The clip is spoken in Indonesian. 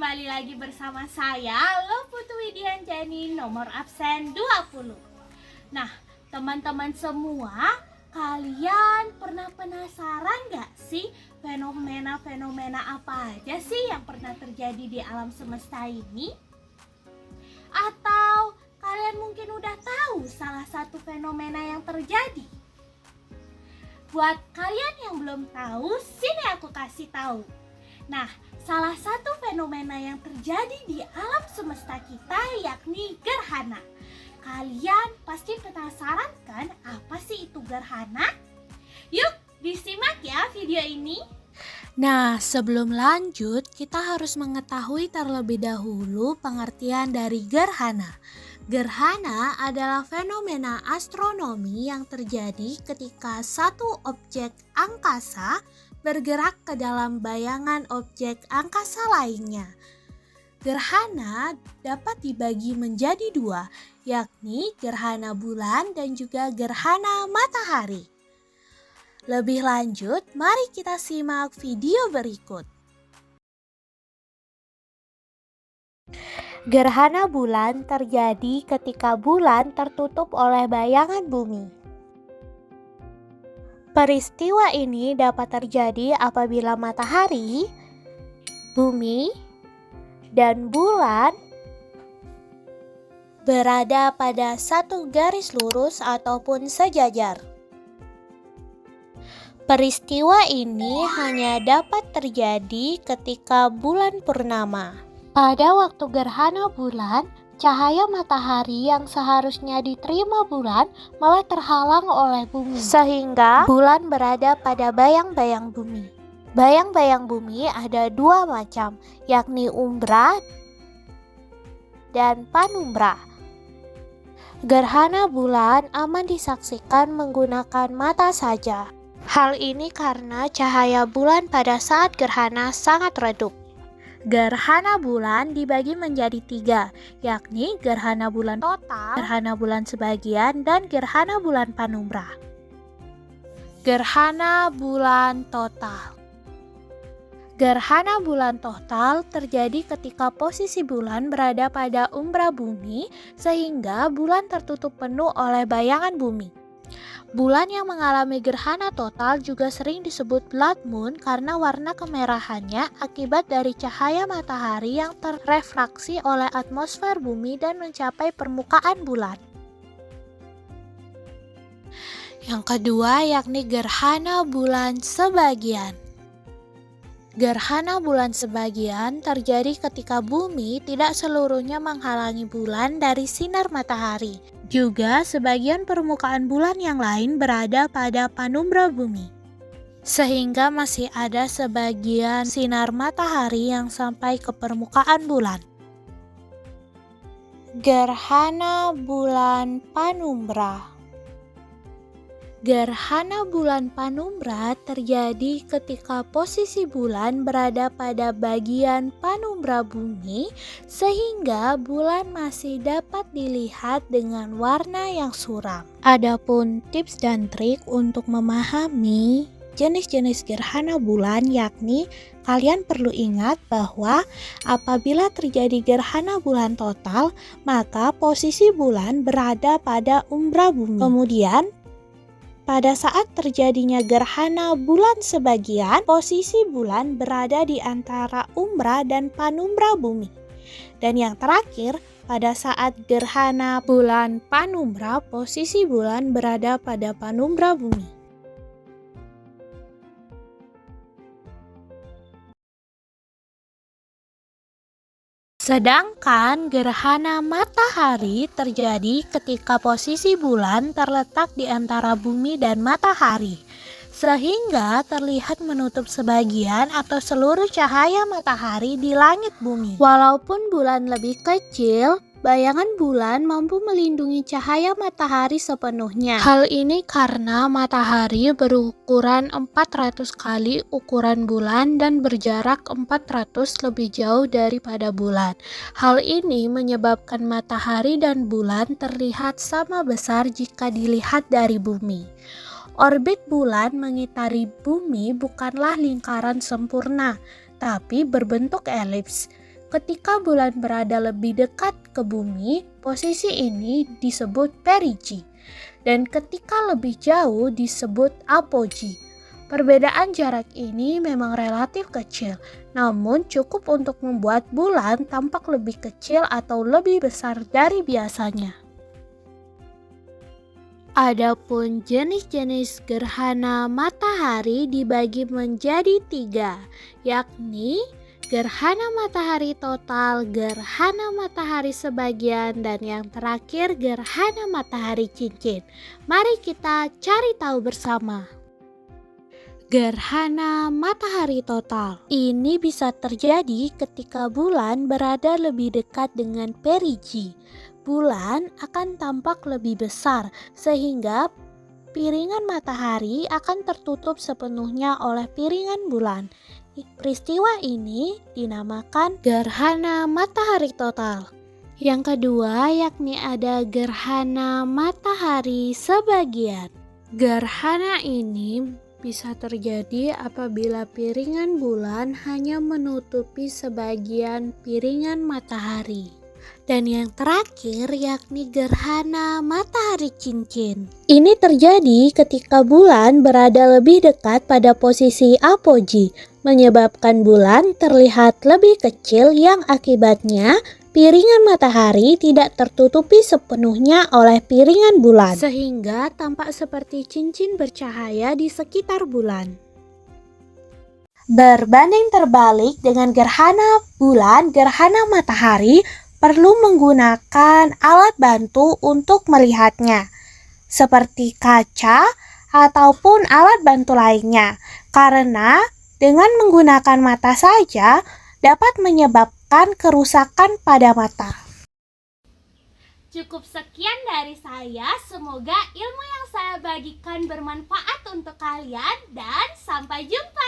kembali lagi bersama saya Loputu Widianjani, nomor absen 20. Nah, teman-teman semua, kalian pernah penasaran gak sih fenomena-fenomena apa aja sih yang pernah terjadi di alam semesta ini? Atau kalian mungkin udah tahu salah satu fenomena yang terjadi? Buat kalian yang belum tahu, sini aku kasih tahu. Nah, salah satu fenomena yang terjadi di alam semesta kita yakni gerhana. Kalian pasti penasaran kan apa sih itu gerhana? Yuk, disimak ya video ini. Nah, sebelum lanjut, kita harus mengetahui terlebih dahulu pengertian dari gerhana. Gerhana adalah fenomena astronomi yang terjadi ketika satu objek angkasa bergerak ke dalam bayangan objek angkasa lainnya. Gerhana dapat dibagi menjadi dua, yakni gerhana bulan dan juga gerhana matahari. Lebih lanjut, mari kita simak video berikut. Gerhana bulan terjadi ketika bulan tertutup oleh bayangan bumi. Peristiwa ini dapat terjadi apabila matahari, bumi, dan bulan berada pada satu garis lurus ataupun sejajar. Peristiwa ini hanya dapat terjadi ketika bulan purnama. Pada waktu gerhana bulan, cahaya matahari yang seharusnya diterima bulan malah terhalang oleh bumi, sehingga bulan berada pada bayang-bayang bumi. Bayang-bayang bumi ada dua macam, yakni umbra dan panumbra. Gerhana bulan aman disaksikan menggunakan mata saja. Hal ini karena cahaya bulan pada saat gerhana sangat redup. Gerhana bulan dibagi menjadi tiga, yakni gerhana bulan total, gerhana bulan sebagian, dan gerhana bulan panumbra. Gerhana bulan total. Gerhana bulan total terjadi ketika posisi bulan berada pada umbra bumi, sehingga bulan tertutup penuh oleh bayangan bumi. Bulan yang mengalami gerhana total juga sering disebut blood moon karena warna kemerahannya akibat dari cahaya matahari yang terrefraksi oleh atmosfer bumi dan mencapai permukaan bulan. Yang kedua yakni gerhana bulan sebagian. Gerhana bulan sebagian terjadi ketika bumi tidak seluruhnya menghalangi bulan dari sinar matahari. Juga sebagian permukaan bulan yang lain berada pada panumbra bumi. Sehingga masih ada sebagian sinar matahari yang sampai ke permukaan bulan. Gerhana bulan panumbra. Gerhana bulan panumbra terjadi ketika posisi bulan berada pada bagian panumbra bumi sehingga bulan masih dapat dilihat dengan warna yang suram. Adapun tips dan trik untuk memahami jenis-jenis gerhana bulan yakni kalian perlu ingat bahwa apabila terjadi gerhana bulan total maka posisi bulan berada pada umbra bumi. Kemudian pada saat terjadinya gerhana bulan sebagian, posisi bulan berada di antara umbra dan panumbra bumi. Dan yang terakhir, pada saat gerhana bulan panumbra, posisi bulan berada pada panumbra bumi. Sedangkan gerhana matahari terjadi ketika posisi bulan terletak di antara bumi dan matahari, sehingga terlihat menutup sebagian atau seluruh cahaya matahari di langit bumi. Walaupun bulan lebih kecil, bayangan bulan mampu melindungi cahaya matahari sepenuhnya. Hal ini karena matahari berukuran 400 kali ukuran bulan dan berjarak 400 lebih jauh daripada bulan. Hal ini menyebabkan matahari dan bulan terlihat sama besar jika dilihat dari bumi. Orbit bulan mengitari bumi bukanlah lingkaran sempurna, tapi berbentuk elips. Ketika bulan berada lebih dekat ke bumi, posisi ini disebut perigi. Dan ketika lebih jauh disebut apogee. Perbedaan jarak ini memang relatif kecil, namun cukup untuk membuat bulan tampak lebih kecil atau lebih besar dari biasanya. Adapun jenis-jenis gerhana matahari dibagi menjadi 3, yakni gerhana matahari total, gerhana matahari sebagian, dan yang terakhir gerhana matahari cincin. Mari kita cari tahu bersama. Gerhana matahari total ini bisa terjadi ketika bulan berada lebih dekat dengan perigi. Bulan akan tampak lebih besar sehingga piringan matahari akan tertutup sepenuhnya oleh piringan bulan. Peristiwa ini dinamakan gerhana matahari total. Yang kedua yakni ada gerhana matahari sebagian. Gerhana ini bisa terjadi apabila piringan bulan hanya menutupi sebagian piringan matahari. Dan yang terakhir yakni gerhana matahari cincin. Ini terjadi ketika bulan berada lebih dekat pada posisi apogee, menyebabkan bulan terlihat lebih kecil yang akibatnya piringan matahari tidak tertutupi sepenuhnya oleh piringan bulan, sehingga tampak seperti cincin bercahaya di sekitar bulan. Berbanding terbalik dengan gerhana bulan, gerhana matahari perlu menggunakan alat bantu untuk melihatnya, seperti kaca ataupun alat bantu lainnya, karena dengan menggunakan mata saja dapat menyebabkan kerusakan pada mata. Cukup sekian dari saya, semoga ilmu yang saya bagikan bermanfaat untuk kalian dan sampai jumpa.